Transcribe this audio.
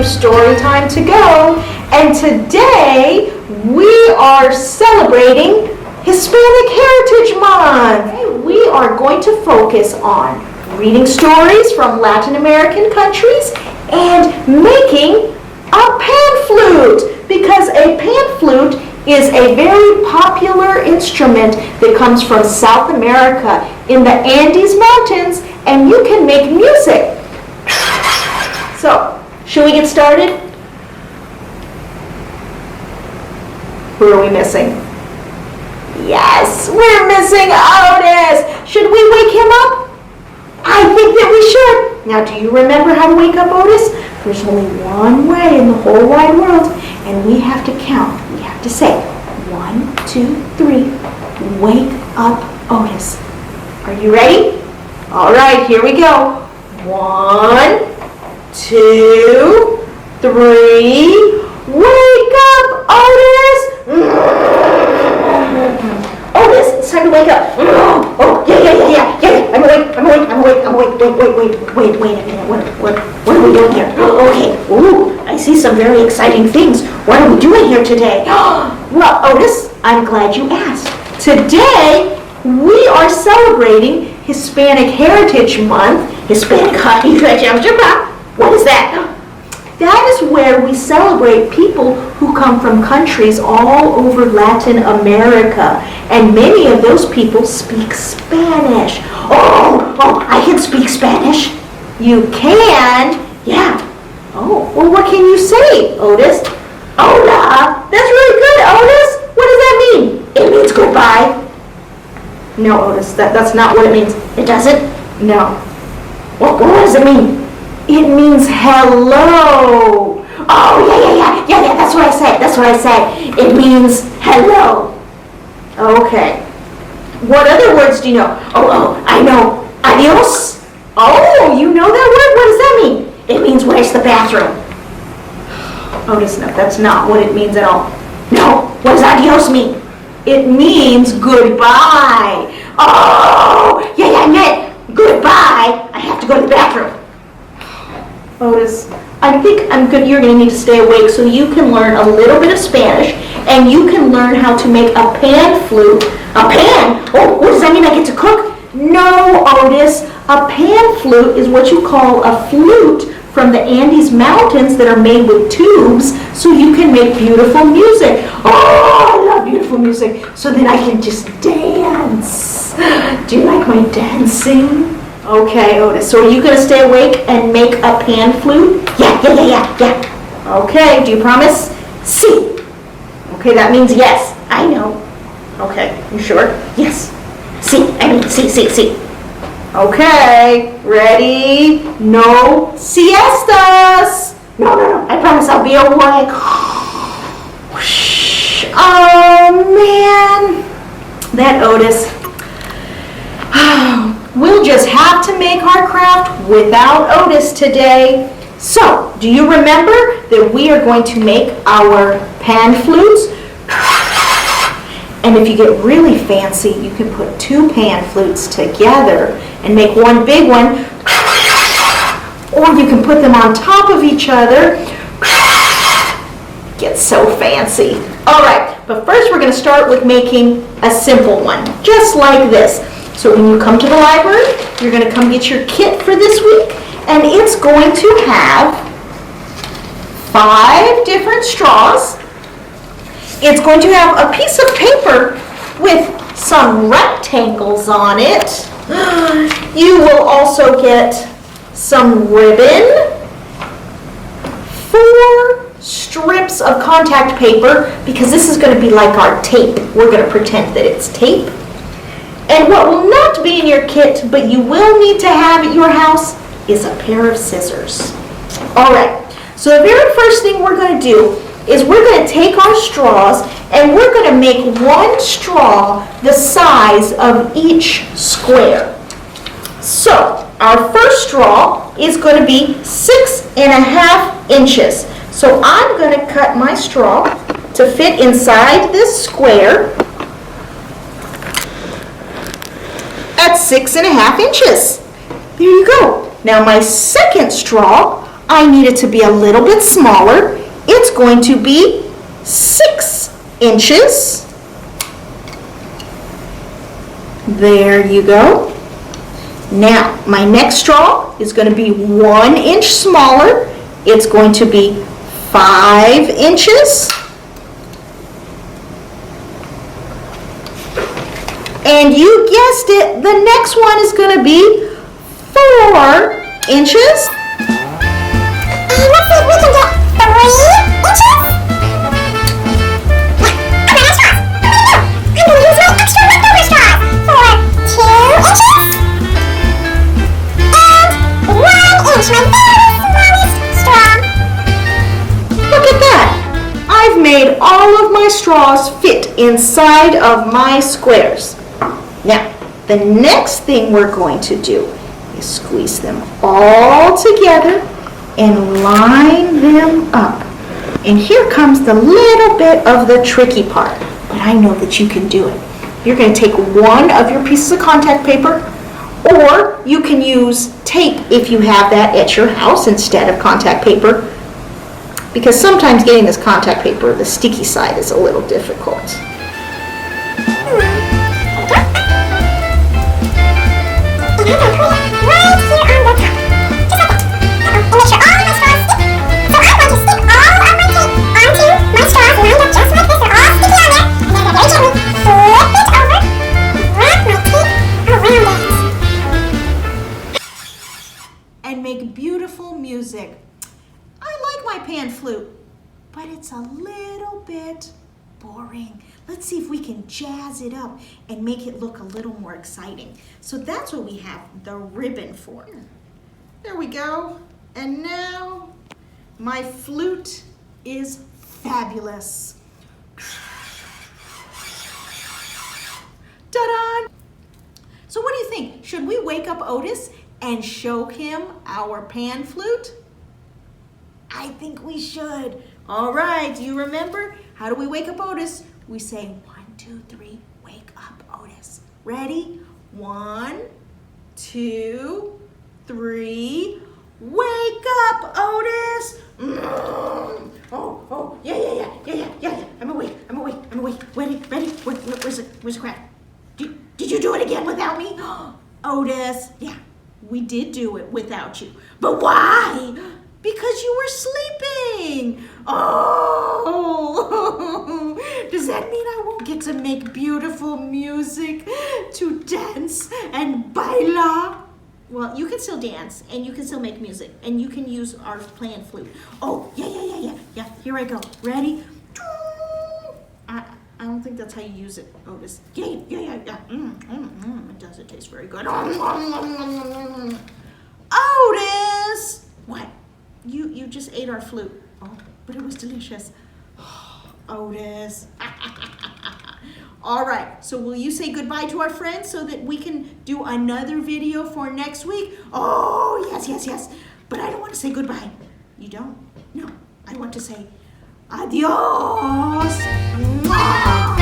story time to go. And today we are celebrating Hispanic Heritage Month. We are going to focus on reading stories from Latin American countries and making a pan flute, because a pan flute is a very popular instrument that comes from South America in the Andes Mountains, and you can make music. So, should we get started? Who are we missing? Yes, we're missing Otis. Should we wake him up? I think that we should. Now, do you remember how to wake up Otis? There's only one way in the whole wide world, and we have to count. We have to say, 1, 2, 3, wake up Otis. Are you ready? All right, here we go. 1, 2, 3, wake up Otis! Otis, it's time to wake up. Oh, yeah. I'm awake. Wait a minute. What are we doing here? Okay. Ooh, I see some very exciting things. What are we doing here today? Well, Otis, I'm glad you asked. Today, we are celebrating Hispanic Heritage Month. Hispanic What is that? That is where we celebrate people who come from countries all over Latin America. And many of those people speak Spanish. Oh, I can speak Spanish. You can? Yeah. Oh, well, what can you say, Otis? Hola. That's really good, Otis. What does that mean? It means goodbye. No, Otis, that's not what it means. It doesn't? No. What does it mean? It means hello. Oh, yeah, that's what I said. It means hello. Okay. What other words do you know? Oh, I know. Adios. Oh, you know that word? What does that mean? It means where's the bathroom? Otis, no, that's not what it means at all. No, what does adios mean? It means goodbye. Oh, yeah, I meant goodbye. I have to go to the bathroom. Otis, I think you're going to need to stay awake so you can learn a little bit of Spanish, and you can learn how to make a pan flute. A pan? Oh, what does that mean? I get to cook? No, Otis. A pan flute is what you call a flute from the Andes Mountains that are made with tubes, so you can make beautiful music. Oh, I love beautiful music. So then I can just dance. Do you like my dancing? Okay, Otis, so are you going to stay awake and make a pan flute? Yeah. Okay, do you promise? Si. Okay, that means yes. I know. Okay, you sure? Yes. Si, si. Okay, ready? No siestas. No, I promise I'll be awake. Oh, man. That Otis. We'll just have to make our craft without Otis today. So, do you remember that we are going to make our pan flutes? And if you get really fancy, you can put 2 pan flutes together and make one big one. Or you can put them on top of each other. Get so fancy. All right, but first we're going to start with making a simple one, just like this. So when you come to the library, you're going to come get your kit for this week, and it's going to have 5 different straws. It's going to have a piece of paper with some rectangles on it. You will also get some ribbon, 4 strips of contact paper, because this is going to be like our tape. We're going to pretend that it's tape. And what will not be in your kit, but you will need to have at your house, is a pair of scissors. All right, so the very first thing we're going to do is we're going to take our straws and we're going to make one straw the size of each square. So our first straw is going to be 6.5 inches. So I'm going to cut my straw to fit inside this square at 6.5 inches. There you go. Now my second straw, I need it to be a little bit smaller. It's going to be 6 inches. There you go. Now, my next straw is going to be 1 inch smaller. It's going to be 5 inches. And you guessed it, the next one is going to be 4 inches. And let's see if we can get 3 inches. I'm going to use my extra leftover straws for 2 inches. And 1 inch, my very smallest straw. Look at that. I've made all of my straws fit inside of my squares. Now, the next thing we're going to do is squeeze them all together and line them up. And here comes the little bit of the tricky part, but I know that you can do it. You're going to take one of your pieces of contact paper, or you can use tape if you have that at your house instead of contact paper, because sometimes getting this contact paper, the sticky side, is a little difficult. And make beautiful music. I like my pan flute, but it's a little bit boring. Let's see if we can jazz it up and make it look a little more exciting. So that's what we have the ribbon for. There we go. And now my flute is fabulous. Ta-da! So what do you think? Should we wake up Otis and show him our pan flute? I think we should. All right, do you remember? How do we wake up Otis? We say 1, 2, 3, wake up Otis. Ready? 1, 2, 3, wake up Otis. Oh, yeah. I'm awake. Ready? Where's the crab? Did you do it again without me? Otis, yeah, we did do it without you. But why? Because you were sleeping. Oh, does that mean I won't get to make beautiful music to dance and baila? Well, you can still dance and you can still make music and you can use our pan flute. Oh, yeah. Here I go. Ready? I don't think that's how you use it, Otis. Yeah. It does. It tastes very good. Otis! What? You just ate our flute. Oh, but it was delicious. Otis. All right, so will you say goodbye to our friends so that we can do another video for next week? Oh, yes. But I don't want to say goodbye. You don't? No, I want to say adios. Mwah!